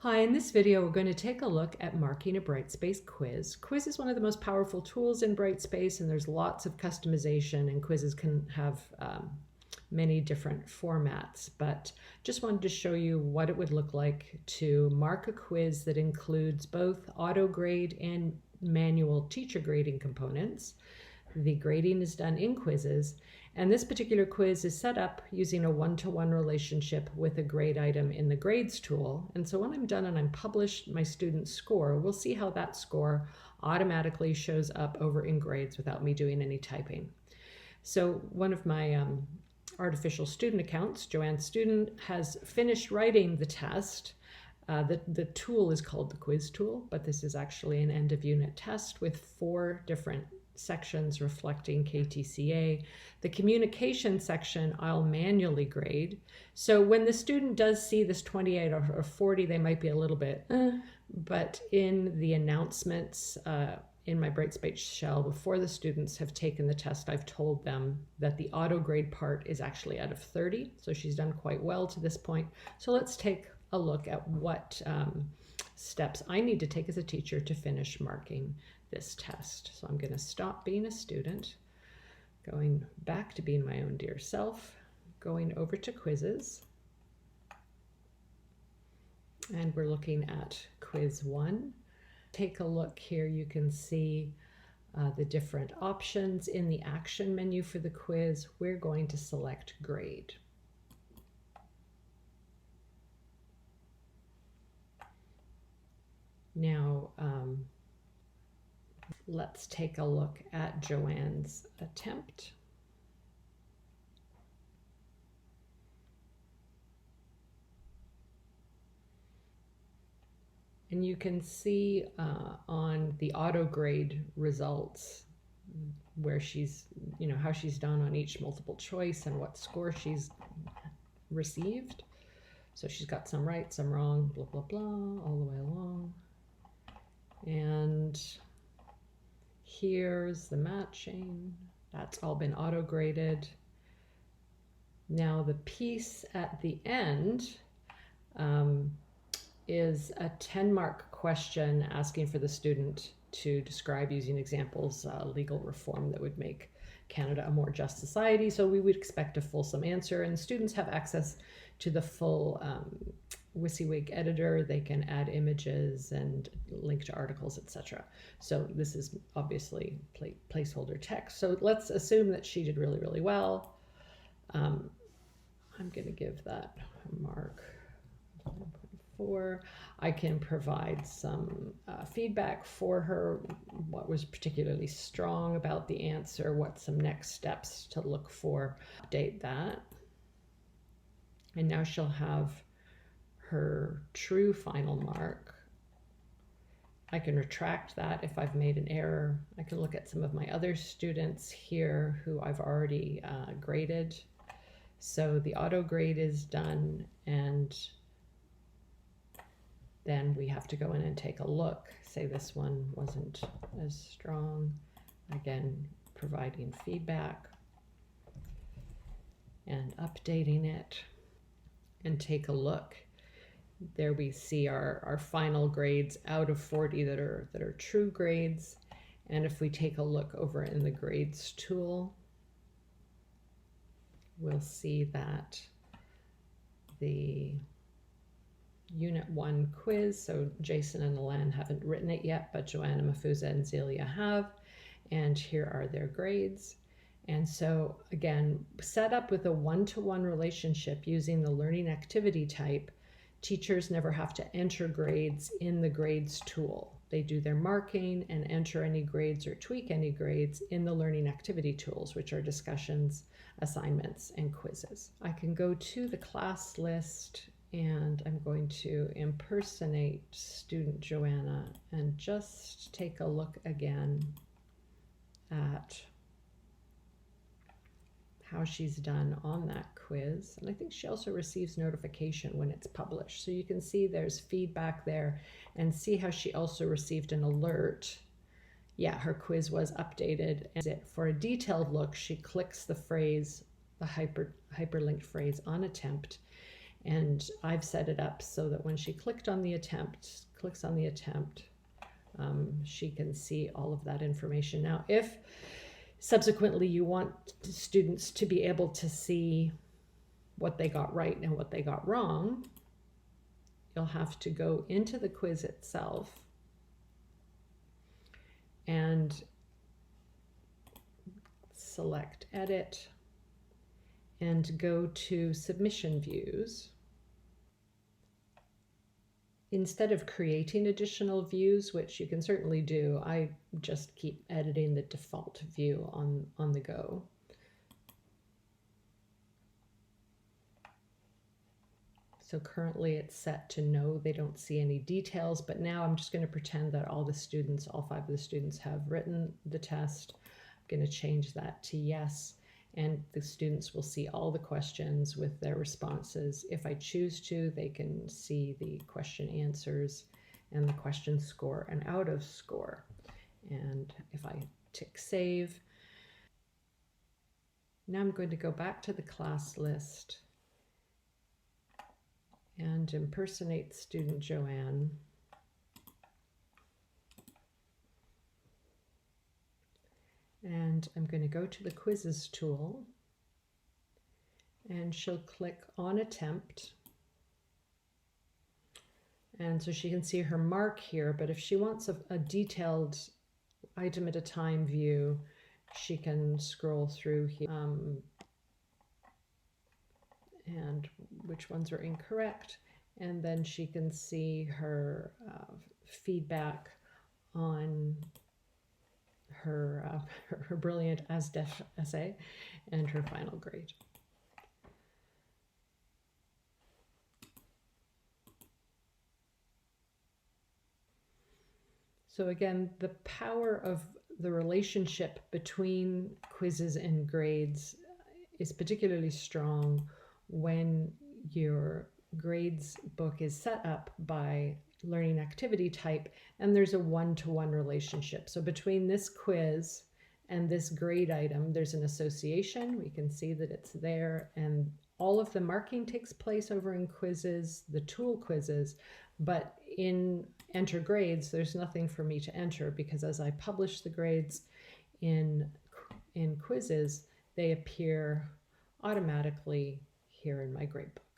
Hi, in this video we're going to take a look at marking a Brightspace quiz. Quiz is one of the most powerful tools in Brightspace, and there's lots of customization, and quizzes can have many different formats, but just wanted to show you what it would look like to mark a quiz that includes both auto grade and manual teacher grading components. The grading is done in quizzes, and this particular quiz is set up using a one-to-one relationship with a grade item in the grades tool. And so when I'm done and I'm published my student's score, we'll see how that score automatically shows up over in grades without me doing any typing. So one of my artificial student accounts, Joanne's student, has finished writing the test. The tool is called the quiz tool, but this is actually an end of unit test with 4 different sections reflecting KTCA. The communication section I'll manually grade. So when the student does see this 28 or 40, they might be a little bit, but in the announcements in my Brightspace shell, before the students have taken the test, I've told them that the auto grade part is actually out of 30. So she's done quite well to this point. So let's take a look at what steps I need to take as a teacher to finish marking this test. So I'm going to stop being a student, going back to being my own dear self, going over to quizzes, and we're looking at quiz 1. Take a look here. You can see the different options in the action menu for the quiz. We're going to select grade. Now, let's take a look at Joanne's attempt. And you can see on the auto grade results where she's, how she's done on each multiple choice and what score she's received. So she's got some right, some wrong, blah, blah, blah, all the way along. And here's the matching. That's all been auto graded. Now the piece at the end is a 10-mark question asking for the student to describe, using examples, legal reform that would make Canada a more just society. So we would expect a fulsome answer, and students have access to the full WYSIWYG editor. They can add images and link to articles, etc. So this is obviously placeholder text. So let's assume that she did really, really well. I'm going to give that a mark 1.4. I can provide some feedback for her, what was particularly strong about the answer, what some next steps to look for, update that. And now she'll have her true final mark. I can retract that if I've made an error. I can look at some of my other students here who I've already graded. So the auto grade is done, and then we have to go in and take a look. Say this one wasn't as strong. Again, providing feedback and updating it. And take a look. There we see our final grades out of 40 that are true grades. And if we take a look over in the grades tool, we'll see that the Unit 1 quiz, so Jason and Alan haven't written it yet, but Joanna, Mafuza, and Zelia have. And here are their grades. And so again, set up with a one-to-one relationship using the learning activity type, teachers never have to enter grades in the grades tool. They do their marking and enter any grades or tweak any grades in the learning activity tools, which are discussions, assignments, and quizzes. I can go to the class list, and I'm going to impersonate student Joanna and just take a look again at how she's done on that quiz. And I think she also receives notification when it's published. So you can see there's feedback there, and see how she also received an alert. Yeah, her quiz was updated. And for a detailed look, she clicks the phrase, the hyperlinked phrase on attempt, And I've set it up so that when she clicks on the attempt, she can see all of that information. Now, if subsequently you want students to be able to see what they got right and what they got wrong, you'll have to go into the quiz itself and select Edit and go to Submission Views. Instead of creating additional views, which you can certainly do, I just keep editing the default view on the go. So currently it's set to no, they don't see any details, but now I'm just going to pretend that all 5 of the students have written the test. I'm going to change that to yes, and the students will see all the questions with their responses. If I choose to, they can see the question answers and the question score and out of score. And if I tick save, now I'm going to go back to the class list and impersonate student Joanne. And I'm going to go to the quizzes tool, and she'll click on attempt. And so she can see her mark here, but if she wants a detailed item at a time view, she can scroll through here and which ones are incorrect, and then she can see her feedback on her brilliant as-def essay and her final grade. So again, the power of the relationship between quizzes and grades is particularly strong when your grades book is set up by learning activity type and there's a one-to-one relationship. So between this quiz and this grade item, there's an association. We can see that it's there, and all of the marking takes place over in quizzes, the tool quizzes, but in enter grades, there's nothing for me to enter, because as I publish the grades in quizzes, they appear automatically here in my gradebook.